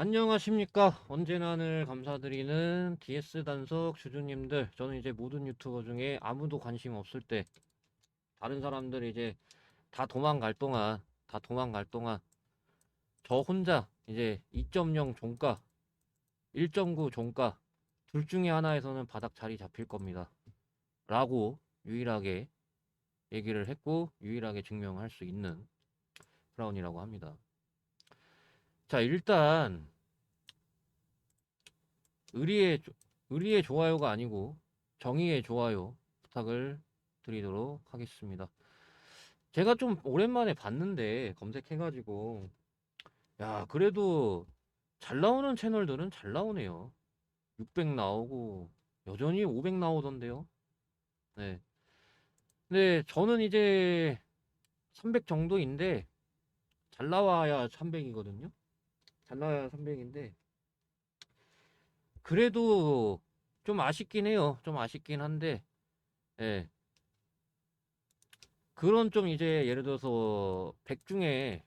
안녕하십니까. 언제나 늘 감사드리는 DS 단속 주주님들. 저는 이제 모든 유튜버 중에 아무도 관심 없을 때, 다른 사람들이 이제 다 도망갈 동안, 저 혼자 이제 2.0 종가, 1.9 종가, 둘 중에 하나에서는 바닥 자리 잡힐 겁니다. 라고 유일하게 얘기를 했고, 유일하게 증명할 수 있는 브라운이라고 합니다. 자, 일단, 의리의, 의리의 좋아요가 아니고 정의의 좋아요 부탁을 드리도록 하겠습니다. 제가 좀 오랜만에 봤는데 검색해가지고 야 그래도 잘 나오는 채널들은 잘 나오네요. 600 나오고 여전히 500 나오던데요. 네. 근데 저는 이제 300 정도인데 잘 나와야 300이거든요. 잘 나와야 300인데 그래도 좀 아쉽긴 해요. 좀 아쉽긴 한데 예. 그런 좀 이제 예를 들어서 100 중에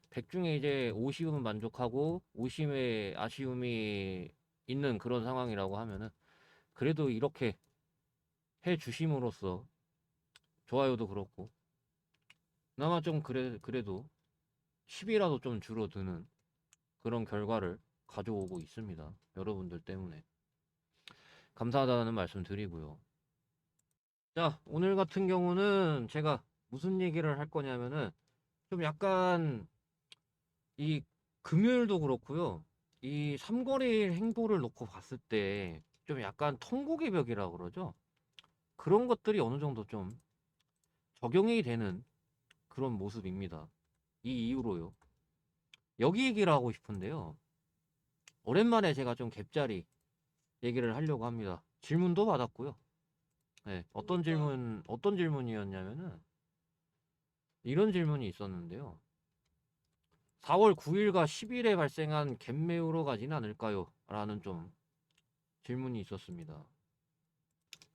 이제 50은 만족하고 50의 아쉬움이 있는 그런 상황이라고 하면은 그래도 이렇게 해 주심으로써 좋아요도 그렇고 그나마 좀 그래도 10이라도 좀 줄어드는 그런 결과를 가져오고 있습니다. 여러분들 때문에 감사하다는 말씀 드리고요. 자, 오늘 같은 경우는 제가 무슨 얘기를 할 거냐면은 좀 약간 이 금요일도 그렇고요. 이 삼거리일 행보를 놓고 봤을 때 좀 약간 통곡의 벽이라고 그러죠. 그런 것들이 어느 정도 좀 적용이 되는 그런 모습입니다. 이 이유로요. 여기 얘기를 하고 싶은데요. 오랜만에 제가 좀 갭자리 얘기를 하려고 합니다. 질문도 받았고요. 네, 어떤 질문이었냐면은 이런 질문이 있었는데요. 4월 9일과 10일에 발생한 갭 매우로 가지는 않을까요? 라는 좀 질문이 있었습니다.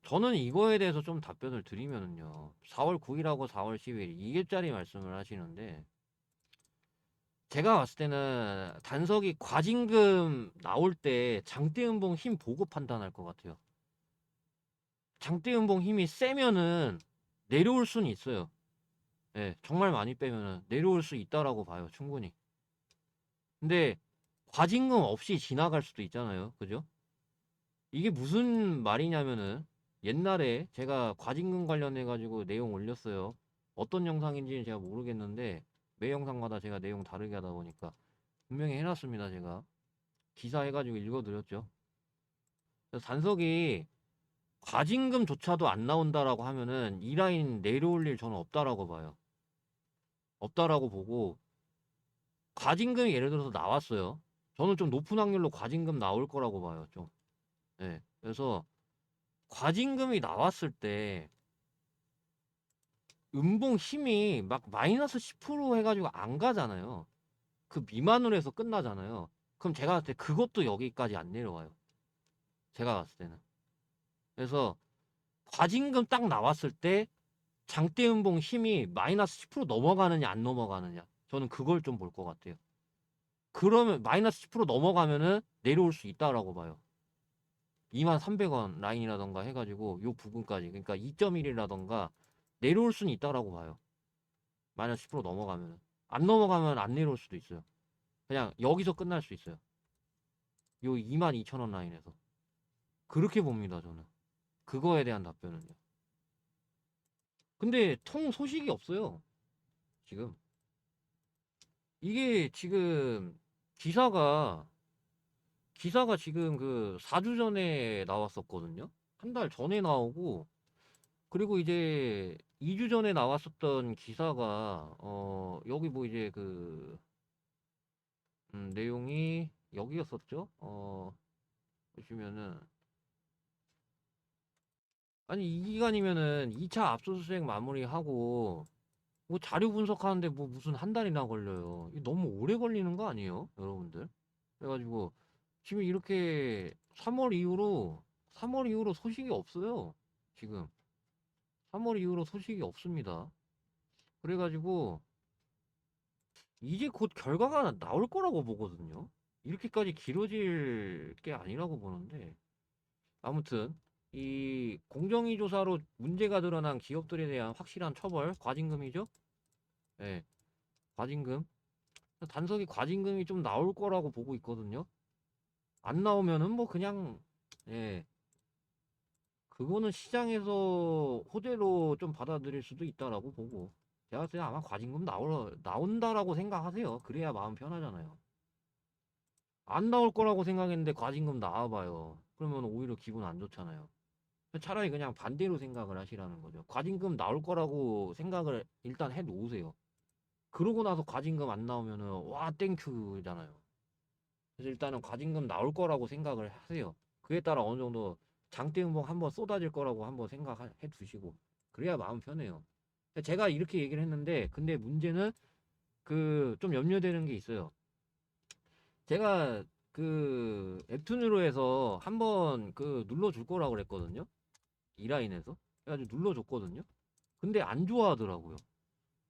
저는 이거에 대해서 좀 답변을 드리면은요. 4월 9일하고 4월 10일 2갭짜리 말씀을 하시는데 제가 봤을 때는 단석이 과징금 나올 때 장대음봉 힘 보고 판단할 것 같아요. 장대음봉 힘이 세면은 내려올 수는 있어요. 예, 정말 많이 빼면은 내려올 수 있다라고 봐요. 충분히. 근데 과징금 없이 지나갈 수도 있잖아요. 그죠? 이게 무슨 말이냐면은 옛날에 제가 과징금 관련해 가지고 내용 올렸어요. 어떤 영상인지는 제가 모르겠는데 매 영상마다 제가 내용 다르게 하다 보니까 분명히 해놨습니다. 제가 기사 해가지고 읽어드렸죠. 그래서 단석이 과징금조차도 안 나온다라고 하면은 이 라인 내려올 일 저는 없다라고 봐요. 없다라고 보고 과징금이 예를 들어서 나왔어요. 저는 좀 높은 확률로 과징금 나올 거라고 봐요. 좀. 네. 그래서 과징금이 나왔을 때 음봉 힘이 막 마이너스 10% 해가지고 안 가잖아요. 그 미만으로 해서 끝나잖아요. 그럼 제가 봤을 때 그것도 여기까지 안 내려와요. 제가 봤을 때는. 그래서 과징금 딱 나왔을 때 장대 음봉 힘이 마이너스 10% 넘어가느냐 안 넘어가느냐. 저는 그걸 좀 볼 것 같아요. 그러면 마이너스 10% 넘어가면은 내려올 수 있다라고 봐요. 23,300원 라인이라던가 해가지고 요 부분까지 그러니까 2.1이라던가 내려올 수는 있다라고 봐요. 마이너스 10% 넘어가면은 안 넘어가면 안 내려올 수도 있어요. 그냥 여기서 끝날 수 있어요. 요 22,000원 라인에서 그렇게 봅니다. 저는 그거에 대한 답변은요. 근데 통 소식이 없어요. 지금 이게 지금 기사가 지금 그 4주 전에 나왔었거든요. 한 달 전에 나오고 그리고 이제 2주 전에 나왔었던 기사가 여기 뭐 이제 그 내용이 여기였었죠. 보시면은 아니 이 기간이면은 2차 압수수색 마무리하고 뭐 자료 분석하는데 뭐 무슨 한 달이나 걸려요. 이거 너무 오래 걸리는 거 아니에요, 여러분들? 그래가지고 지금 이렇게 3월 이후로 소식이 없어요. 지금 3월 이후로 소식이 없습니다. 그래가지고 이제 곧 결과가 나올 거라고 보거든요. 이렇게까지 길어질 게 아니라고 보는데, 아무튼 이 공정위 조사로 문제가 드러난 기업들에 대한 확실한 처벌, 과징금이죠. 예, 과징금. 단속이 과징금이 좀 나올 거라고 보고 있거든요. 안 나오면은 뭐 그냥, 예, 그거는 시장에서 호재로 좀 받아들일 수도 있다라고 보고, 제가 봤을 때 아마 과징금 나온다라고 생각하세요. 그래야 마음 편하잖아요. 안 나올 거라고 생각했는데 과징금 나와봐요. 그러면 오히려 기분 안 좋잖아요. 차라리 그냥 반대로 생각을 하시라는 거죠. 과징금 나올 거라고 생각을 일단 해 놓으세요. 그러고 나서 과징금 안 나오면은 와 땡큐잖아요. 그래서 일단은 과징금 나올 거라고 생각을 하세요. 그에 따라 어느 정도 장대음봉 한번 쏟아질 거라고 한번 생각해 두시고, 그래야 마음 편해요. 제가 이렇게 얘기를 했는데, 근데 문제는 그 좀 염려되는 게 있어요. 제가 그 웹툰으로 해서 한번 그 눌러줄 거라고 그랬거든요. 이라인에서. 그래가지고 눌러줬거든요. 근데 안 좋아하더라고요.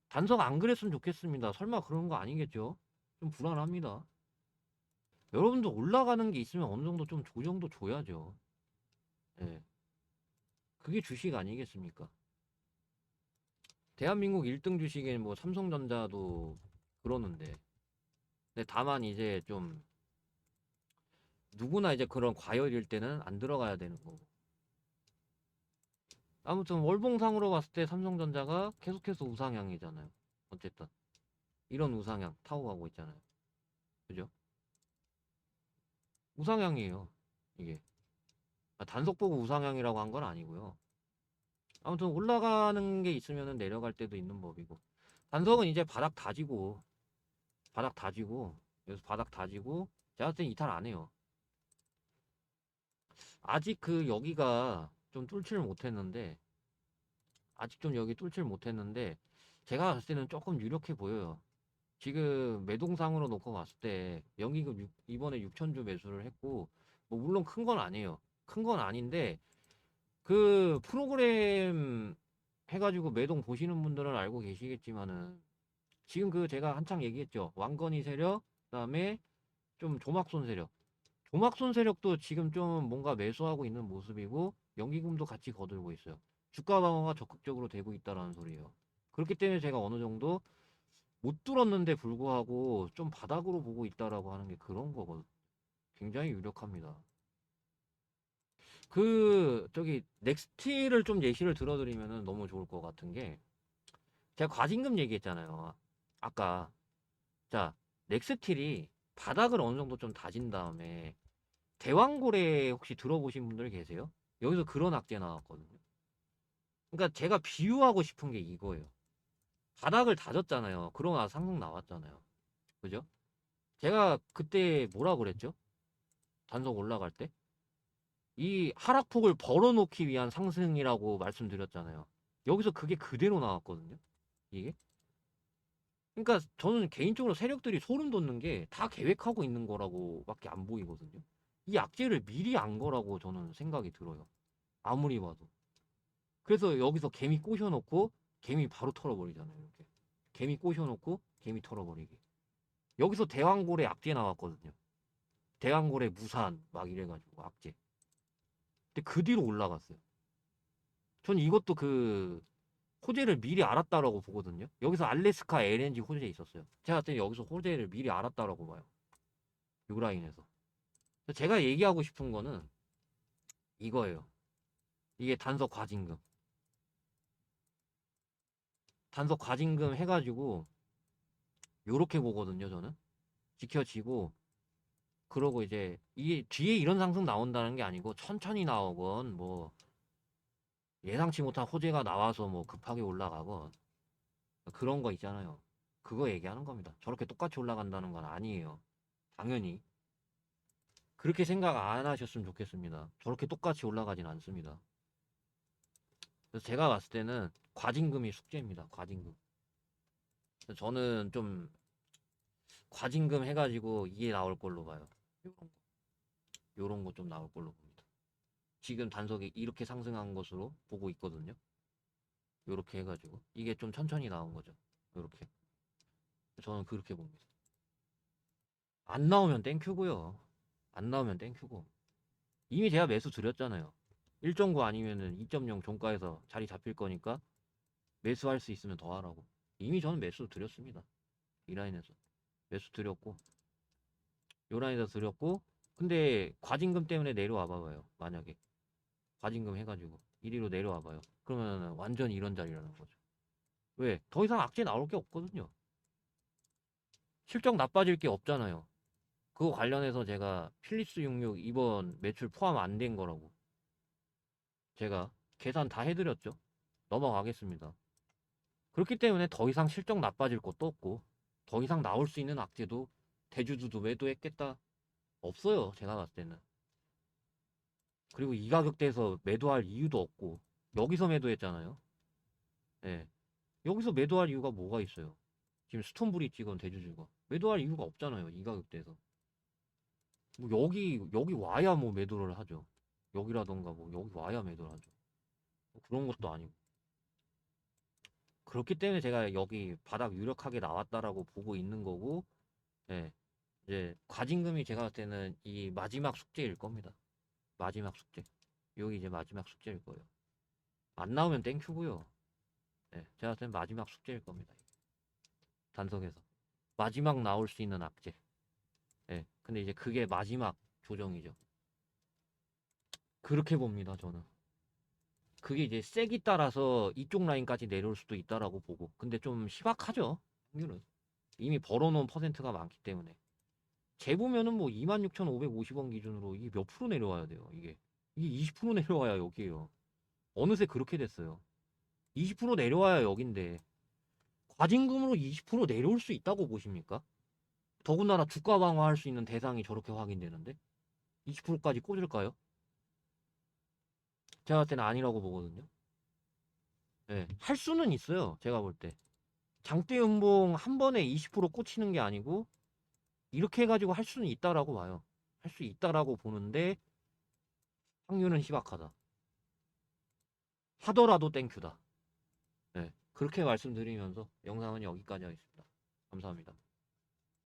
단서가 안 그랬으면 좋겠습니다. 설마 그런 거 아니겠죠? 좀 불안합니다. 여러분도 올라가는 게 있으면 어느 정도 좀 조정도 줘야죠. 예. 그게 주식 아니겠습니까? 대한민국 1등 주식엔 뭐 삼성전자도 그러는데. 근데 다만 이제 좀 누구나 이제 그런 과열일 때는 안 들어가야 되는 거고. 아무튼 월봉상으로 봤을 때 삼성전자가 계속해서 우상향이잖아요. 어쨌든 이런 우상향 타고 가고 있잖아요. 그죠? 우상향이에요. 이게. 단속 보고 우상향이라고 한 건 아니고요. 아무튼 올라가는 게 있으면 내려갈 때도 있는 법이고. 단속은 이제 바닥 다지고, 여기서 바닥 다지고, 제가 봤을 땐 이탈 안 해요. 아직 그 여기가 좀 뚫지를 못했는데, 아직 좀 여기 뚫지를 못했는데, 제가 봤을 때는 조금 유력해 보여요. 지금 매동상으로 놓고 봤을 때, 연기금 이번에 6천주 매수를 했고, 뭐 물론 큰 건 아니에요. 큰 건 아닌데, 그 프로그램 해가지고 매동 보시는 분들은 알고 계시겠지만은, 지금 그 제가 한창 얘기했죠. 왕건이 세력, 그다음에 좀 조막손 세력. 조막손 세력도 지금 좀 뭔가 매수하고 있는 모습이고 연기금도 같이 거들고 있어요. 주가 방어가 적극적으로 되고 있다라는 소리예요. 그렇기 때문에 제가 어느 정도 못 뚫었는데 불구하고 좀 바닥으로 보고 있다라고 하는 게 그런 거거든. 굉장히 유력합니다. 그 저기 넥스티를 좀 예시를 들어드리면은 너무 좋을 것 같은 게, 제가 과징금 얘기했잖아요. 아까. 자, 넥스틸이 바닥을 어느 정도 좀 다진 다음에 대왕고래 혹시 들어보신 분들 계세요? 여기서 그런 악재 나왔거든요. 그러니까 제가 비유하고 싶은 게 이거예요. 바닥을 다졌잖아요. 그러고 나서 상승 나왔잖아요. 그죠? 제가 그때 뭐라 그랬죠? 단속 올라갈 때? 이 하락폭을 벌어놓기 위한 상승이라고 말씀드렸잖아요. 여기서 그게 그대로 나왔거든요. 이게. 그러니까 저는 개인적으로 세력들이 소름 돋는 게 다 계획하고 있는 거라고밖에 안 보이거든요. 이 악재를 미리 안 거라고 저는 생각이 들어요. 아무리 봐도. 그래서 여기서 개미 꼬셔놓고 개미 바로 털어버리잖아요. 이렇게. 개미 꼬셔놓고 개미 털어버리기. 여기서 대왕고래 악재 나왔거든요. 대왕고래 무산 막 이래가지고 악재. 근데 그 뒤로 올라갔어요. 저는 이것도 그 호재를 미리 알았다라고 보거든요. 여기서 알래스카 LNG 호재 있었어요. 제가 봤을 때 여기서 호재를 미리 알았다라고 봐요. 요 라인에서. 제가 얘기하고 싶은 거는 이거예요. 이게 단서 과징금. 단서 과징금 해가지고 요렇게 보거든요, 저는. 지켜지고, 그러고 이제 이게 뒤에 이런 상승 나온다는 게 아니고 천천히 나오건 뭐 예상치 못한 호재가 나와서 뭐 급하게 올라가건 그런 거 있잖아요. 그거 얘기하는 겁니다. 저렇게 똑같이 올라간다는 건 아니에요. 당연히. 그렇게 생각 안 하셨으면 좋겠습니다. 저렇게 똑같이 올라가진 않습니다. 그래서 제가 봤을 때는 과징금이 숙제입니다. 과징금. 저는 좀 과징금 해가지고 이게 나올 걸로 봐요. 요런 거 좀 나올 걸로 봅니다. 지금 단속이 이렇게 상승한 것으로 보고 있거든요. 요렇게 해가지고 이게 좀 천천히 나온 거죠. 요렇게. 저는 그렇게 봅니다. 안 나오면 땡큐고요. 안 나오면 땡큐고. 이미 제가 매수 드렸잖아요. 1.9 아니면은 2.0 종가에서 자리 잡힐 거니까 매수할 수 있으면 더 하라고. 이미 저는 매수 드렸습니다. 이 라인에서. 매수 드렸고, 요 라인에서 드렸고, 근데 과징금 때문에 내려와 봐봐요. 만약에. 과징금 해가지고. 1위로 내려와 봐요. 그러면 완전 이런 자리라는 거죠. 왜? 더 이상 악재 나올 게 없거든요. 실적 나빠질 게 없잖아요. 그거 관련해서 제가 필립스 66 이번 매출 포함 안 된 거라고. 제가 계산 다 해드렸죠. 넘어가겠습니다. 그렇기 때문에 더 이상 실적 나빠질 것도 없고, 더 이상 나올 수 있는 악재도 대주주도 매도했겠다. 없어요. 제가 봤을 때는. 그리고 이 가격대에서 매도할 이유도 없고, 여기서 매도했잖아요. 예. 여기서 매도할 이유가 뭐가 있어요? 지금 스톤브리 찍은 대주주가. 매도할 이유가 없잖아요. 이 가격대에서. 뭐 여기 와야 뭐 매도를 하죠. 여기라던가 뭐 여기 와야 매도를 하죠. 뭐 그런 것도 아니고. 그렇기 때문에 제가 여기 바닥 유력하게 나왔다라고 보고 있는 거고, 예. 이제 과징금이 제가 봤을 때는 이 마지막 숙제일 겁니다. 마지막 숙제. 여기 이제 마지막 숙제일 거예요. 안 나오면 땡큐고요. 예. 제가 봤을 때는 마지막 숙제일 겁니다. 단석에서. 마지막 나올 수 있는 악재. 예. 근데 이제 그게 마지막 조정이죠. 그렇게 봅니다, 저는. 그게 이제 세기 따라서 이쪽 라인까지 내려올 수도 있다라고 보고. 근데 좀 희박하죠, 확률은. 이미 벌어놓은 퍼센트가 많기 때문에. 재보면은 뭐 26,550원 기준으로 이게 몇 프로 내려와야 돼요, 이게. 이게 20% 내려와야 여기에요. 어느새 그렇게 됐어요. 20% 내려와야 여긴데. 과징금으로 20% 내려올 수 있다고 보십니까? 더군다나 주가 방어할 수 있는 대상이 저렇게 확인되는데? 20%까지 꽂을까요? 제가 볼 때는 아니라고 보거든요. 예, 할 수는 있어요. 제가 볼 때. 장대 연봉 한 번에 20% 꽂히는 게 아니고 이렇게 해가지고 할 수는 있다라고 봐요. 할 수 있다라고 보는데 확률은 희박하다. 하더라도 땡큐다. 예, 그렇게 말씀드리면서 영상은 여기까지 하겠습니다. 감사합니다.